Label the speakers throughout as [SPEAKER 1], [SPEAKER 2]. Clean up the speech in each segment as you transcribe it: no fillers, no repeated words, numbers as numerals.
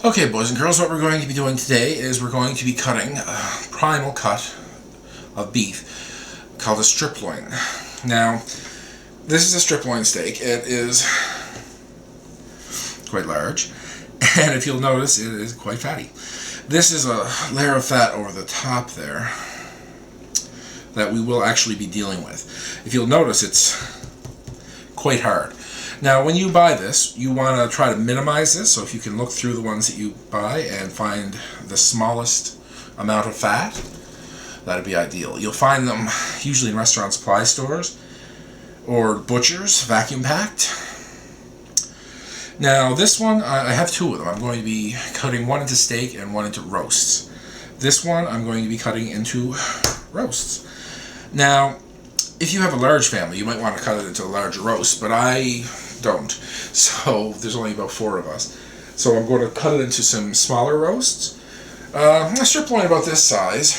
[SPEAKER 1] Okay, boys and girls, what we're going to be doing today is we're going to be cutting a primal cut of beef called a striploin. Now, this is a striploin steak. It is quite large, and if you'll notice, it is quite fatty. This is a layer of fat over the top there that we will actually be dealing with. If you'll notice, it's quite hard. Now, when you buy this, you want to try to minimize this, so if you can look through the ones that you buy and find the smallest amount of fat, that'd be ideal. You'll find them usually in restaurant supply stores or butchers, vacuum packed. Now, this one, I have two of them. I'm going to be cutting one into steak and one into roasts. This one, I'm going to be cutting into roasts. Now, if you have a large family, you might want to cut it into a larger roast, but I don't. So there's only about 4 of us. So I'm going to cut it into some smaller roasts. A striploin about this size,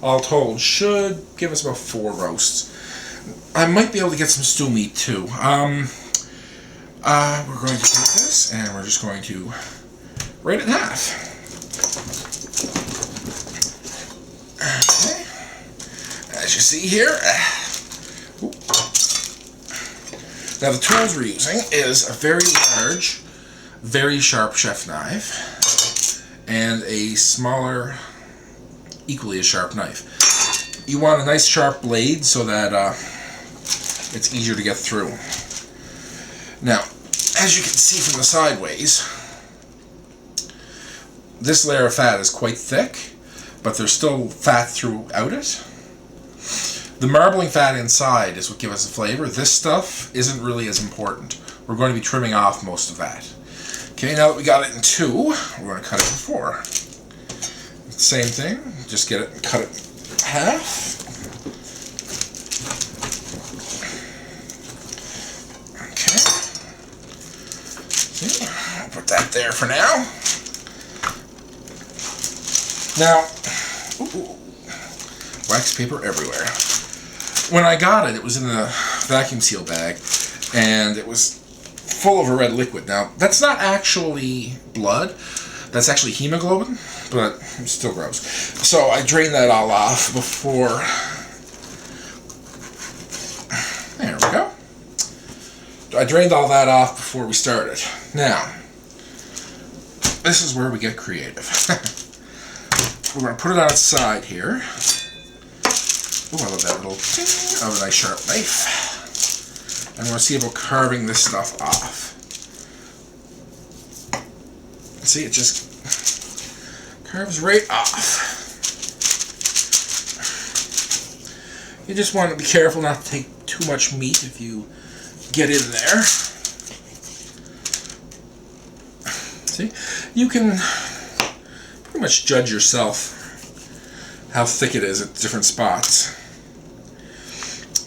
[SPEAKER 1] all told, should give us about 4 roasts. I might be able to get some stew meat too. We're going to take this and we're just going to rate it in half. Okay. As you see here. Now the tools we're using is a very large, very sharp chef knife and a smaller, equally as sharp knife. You want a nice sharp blade so that it's easier to get through. Now, as you can see from the sideways, this layer of fat is quite thick, but there's still fat throughout it. The marbling fat inside is what gives us the flavor. This stuff isn't really as important. We're going to be trimming off most of that. Okay, now that we got it in 2, we're going to cut it in 4. Same thing, just get it and cut it in half. Okay. See, I'll put that there for now. Now, wax paper everywhere. When I got it, it was in a vacuum seal bag, and it was full of a red liquid. Now, that's not actually blood. That's actually hemoglobin, but it's still gross. So I drained that all off before... There we go. I drained all that off before we started. Now, this is where we get creative. We're going to put it on its side here. Oh, I love that little ting of a nice sharp knife. And we're going to see about carving this stuff off. See, it just carves right off. You just want to be careful not to take too much meat if you get in there. See, you can pretty much judge yourself how thick it is at different spots.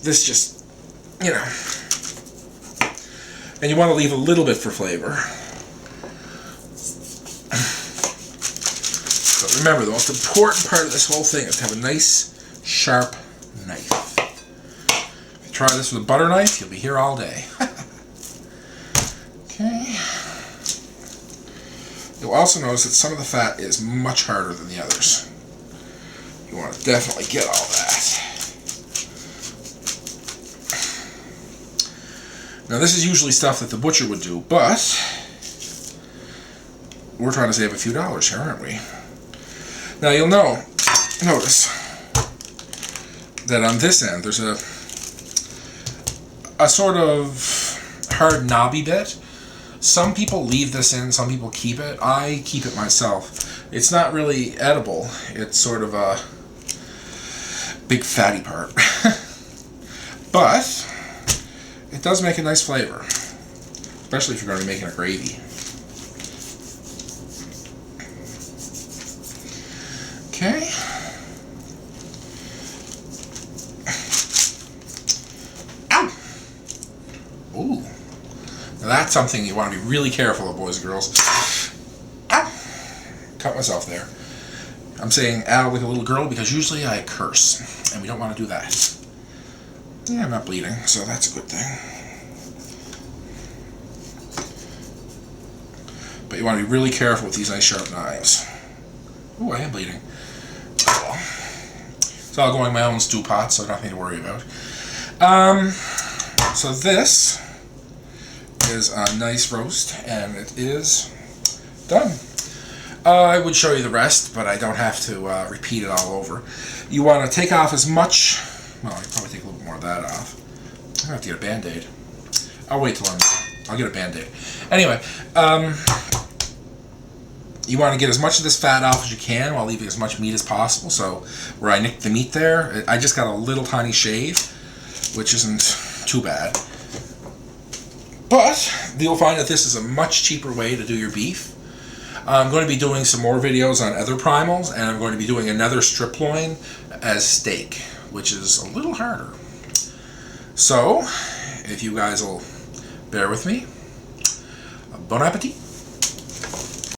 [SPEAKER 1] This just, you know. And you want to leave a little bit for flavor. But remember, the most important part of this whole thing is to have a nice, sharp knife. If you try this with a butter knife, you'll be here all day. Okay. You'll also notice that some of the fat is much harder than the others. You want to definitely get all that. Now, this is usually stuff that the butcher would do, but we're trying to save a few dollars here, aren't we? Now, you'll notice that on this end, there's a sort of hard knobby bit. Some people leave this in, some people keep it. I keep it myself. It's not really edible. It's sort of a big fatty part. But it does make a nice flavor, especially if you're going to be making a gravy. Okay. Ow! Ooh. Now that's something you want to be really careful of, boys and girls. Ow! Cut myself there. I'm saying ow like a little girl because usually I curse, and we don't want to do that. Yeah, I'm not bleeding, so that's a good thing. But you want to be really careful with these nice sharp knives. Ooh, I am bleeding. Oh, well. It's all going in my own stew pot, so nothing to worry about. So this is a nice roast, and it is done. I would show you the rest, but I don't have to repeat it all over. You want to take off as much. Well, I probably take a little bit more of that off. I have to get a Band-Aid. I'll wait till I'll get a Band-Aid. Anyway, you want to get as much of this fat off as you can while leaving as much meat as possible. So where I nicked the meat there, I just got a little tiny shave, which isn't too bad. But you'll find that this is a much cheaper way to do your beef. I'm going to be doing some more videos on other primals, and I'm going to be doing another striploin as steak, which is a little harder. So, if you guys will bear with me, bon appetit.